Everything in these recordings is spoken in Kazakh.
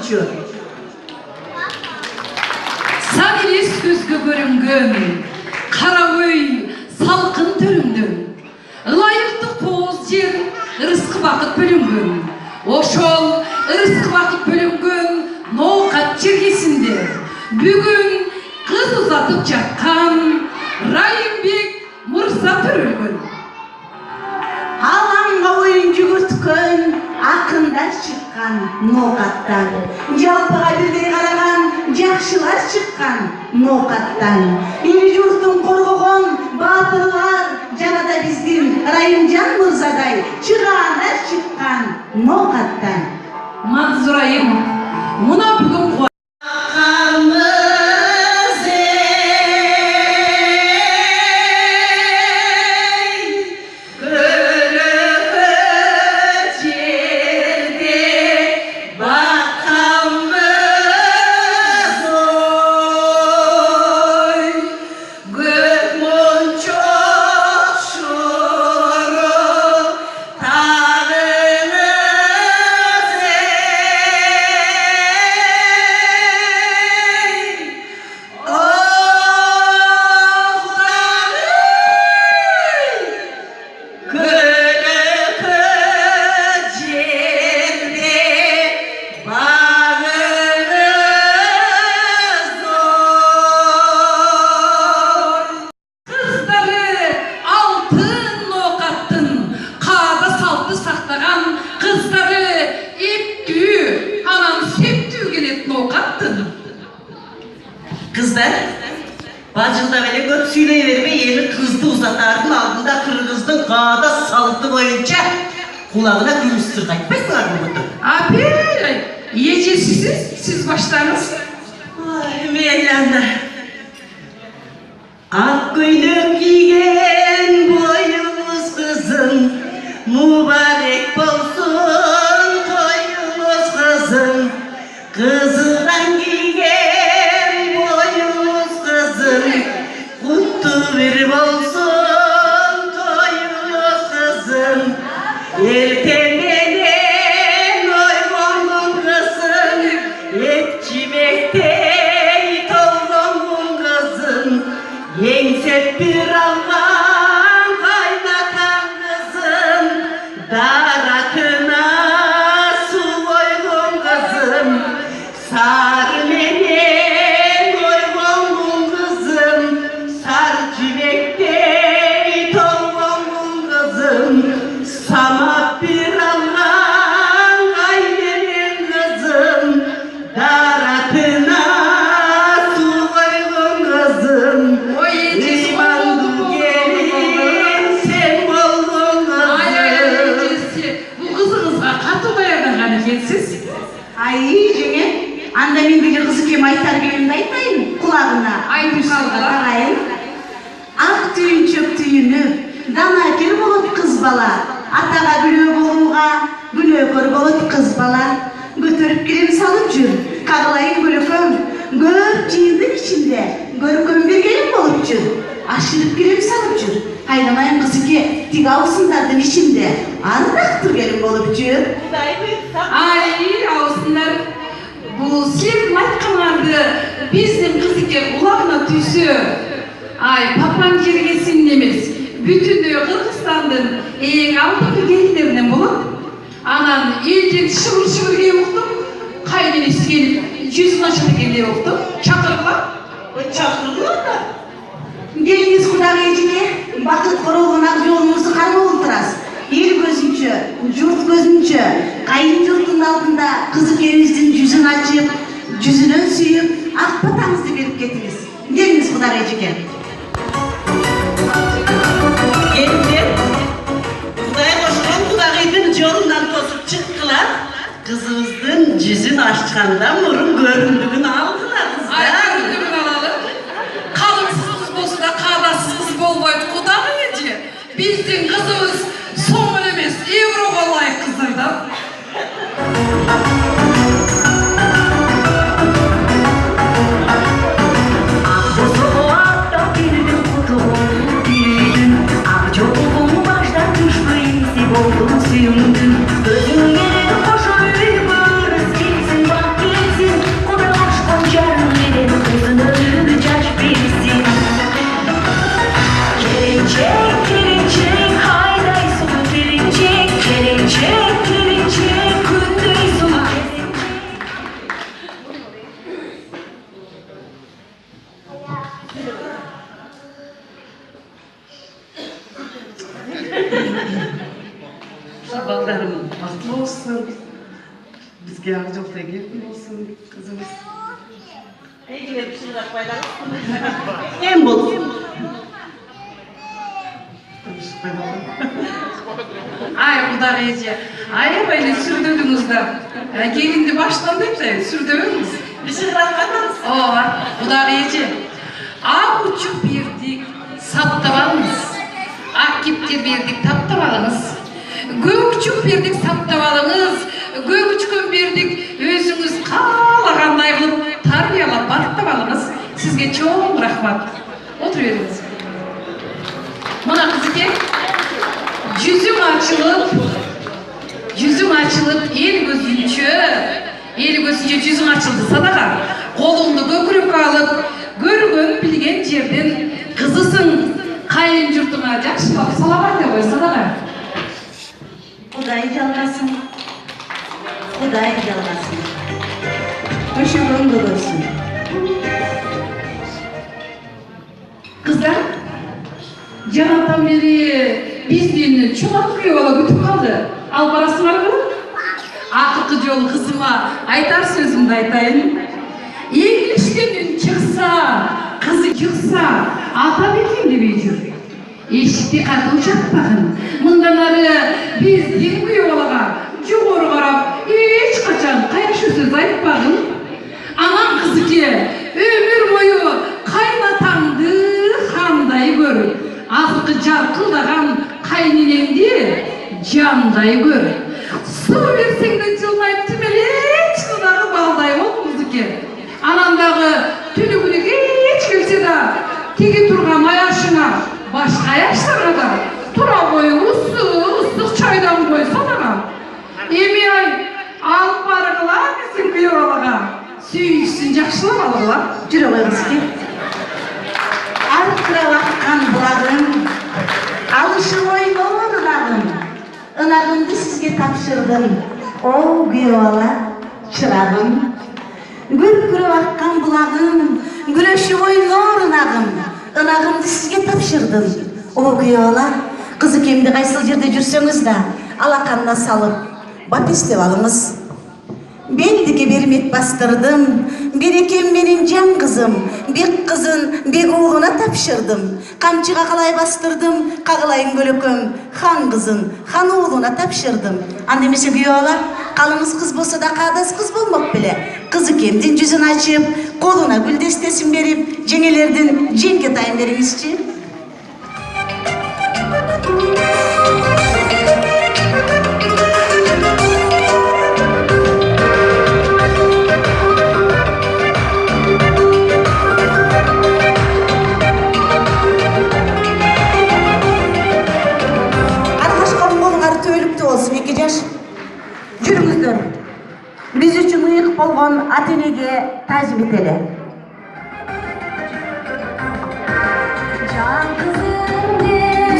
болупчу. Сагилес көзгө көрүнгөн карабөй салкын төрүмдөн ылайыктуу кооз жер ырыскы бакыт бөлүнгөн ошол ырыскы бакыт бөлүнгөн ноокат жергесинде бүгүн кыз узатып жаткан Райымбек мырза төрөлгөн. Алаңга оюн жүгүрткөн акындар чыккан ноокаттан, жалпыга бирдей караган жакшылар чыккан ноокаттан, эл журтун коргогон баатырлар жана да биздин Райымжан мырзадай чыгаандар чыккан ноокаттан. Мансурайым, мына бүгүн Kızlar, bacılda böyle göt söyleyiverme, yeni kızdı uzatardın aldığında kırgızdın kağıda saldı boyunca kulağına gümüş sırgayt. Ben var mı bunu? Abi, yiyeceksiniz, siz başlarınız. Ay, meylanlar. Ak koynuk giygen boyumuz kızım, mübarek olsun toyumuz kızım, kızılan giygen boyumuz kızım, kutlu bir olsun toyumuz kızım, ertemenen oygonun kızım, etçimektey toğronun kızım, yengsep bir alman kaynatan kızım, darakına su koygun kızım, sarı menen koygun kızım, sarı civektey toğronun kızım, samat bir alman kaynatan kızım, darakına su koygun kızım. Ay жеңе, анда мен биlir кызы кем айтар келимди айтайын кулагына. Айтайын. Ак түйүнчөк түйүнүп, данакер болот кыз бала. Атага күнөө болууга, күнөөкөр болот кыз бала. Көтөрүп келем салып жүр, кагылайын көлөкөм. Көп жыйындын ичинде көркөм бир келин болуп жүр. Ашырып келем салып жүр. Кайнамайын кызыке, тиг аусындардын ичинде ардактуу келин болуп жүр. Ай, аусындар, бұл сілердің айтқанларды біздің қызыке құлағына түйсө. Ай, папам жергесін емес, бүтінді Қырғызстандың ең алдыңғы келіндерінен болып. Анан елден шығыр кей оқтым, қайненесі келіп, жүзін ашып келе оқтым. Шақырыла? Çakırdılar da. Geliniz Құдағы ежіне, бақыт қоролған ақ жолыңызды қарма отырас. Ел көзінче, жұрт көзінче, қайын жұрттың алдында қызыкеріңіздің жүзін açып, жүзінен сүйіп, ақ батаңызды беріп кетіңіз. Geliniz Құдағы ежеке. Geldiler. Kudaya koşulan Kudağı'nın yolundan tosup çıktılar. Kızımızın yüzünü açkanda murun göründüğünü aldılar kızlar. Ay, göründüğünü alalım. Kalınsız kız bolsa da kadasız kız bolboydu Құдағы eje. Bizden kızımız soğul emes, Evropa layık kızlardan. Gözüm gelip koşuyor, barız gelsin bak. olsun. Bizge yak jokta gelin olsun kızımız. Eğilir bir şey yapmaylar. En bol. Ay Kuda Ece. Ay böyle sürdürdünüz de. Gelindi baştan deyip de sürdürünüz. Bir şey yapmadınız. Kuda Ece. Ağ uçup birdik, saptavalınız. Akiptir birdik, taptavalınız. Gök uçup birdik, saptavalınız. Gök uçkun birdik, özünüz kalağanday kılıp, tarbiyalap, baktavalınız. Sizge çok rahmat. Oturuyordunuz. Bana kızıke, yüzüm açılıp, el gözünce yüzüm açıldı sadaka. Kolundu gökürüp alıp, görgön bilgen жерden kızısın, kayın jurtuna jakşılap salamat de koy sadaka. Kuday жалғасын. Kuday жалғасын. Көшөгөн көрсün. Kızlar, janatan beri bizden çok kıyıvala kütüp kaldı. Al parasını var mı? Akıllı yolu kızıma aytar sözümde aytayım. İngilizcenin çıksa, kızı yıksa, ata bekimdi beycür. Eşitli katı uçak bakın. Bundan arı biz yeni kıyıvala yukarı karap, hiç kaçan kayaşı söz aytpagın. Aman kızı ki, ömür boyu kaynatandı handay gör. Azgı jarkıldagan kayninendi canday gör. Su verseң de жылмайып тимелеч кыздағы балдай бол кызы ki. Ananдағы түнігіне кеч келсе да, теге тұрған аяшына, başka аяшlara da, тұра бойы ыстық çaydan koy sanaға. Еми ай, алып барығыла біздің күйеуалаға. Сүйіншісін жақшылап алығыла. Жүре қойыңыз ке. Арықтырап аққан бұлағым, алышы ойнор ынағым. Ынағымды сізге тапшырдым, о күйеуала шырағым. Күркіріп аққан бұлағым, күреші ойнор ынағым. Ынағымды сізге тапшырдым, о күйеуала. Қызы кемді қайсыл жерде жүрсеңіз да, алақанына салып, бат істеп алыңыз. Белдіге бермек бастырдым, берекем менен жан қызым, бек қызын бек оğluna тапшырдым. Қамчыға қалай бастырдым, қағылайын көлөкөм, хан қызын хан оğluna тапшырдым. Андемесе күйеуала, қалыңыз қыз болса да қадас қыз болмақ біле. Қызы кемден жүзін açып, қолына гүлдестесін беріп, жеңелерден жеңге тайын беріңізші. Жүріңіздер, біз үшін ұйық болған ата-енеге тәжім етелі.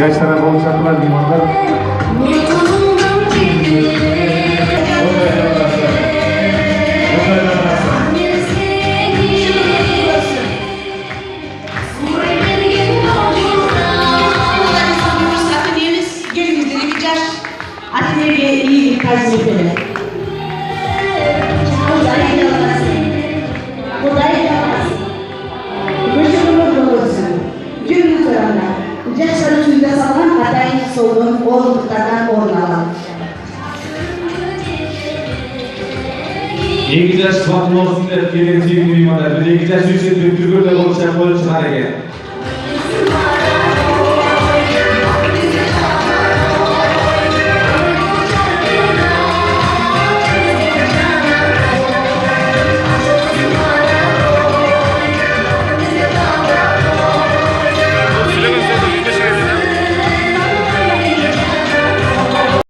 Жаштарға болып шақырған меймандар. Ата-енеге ийлик тәжім етелі. Құдай жалғасын. Көшігіміз болсын. Жүріңіздер ана. Жақшары жүзде салған атайын солдың орындықтардан орын алам. Екі жас батыл болсын деп келген тегін меймандар. Бір екі жас үйсен бір түргірді болып шығар екен.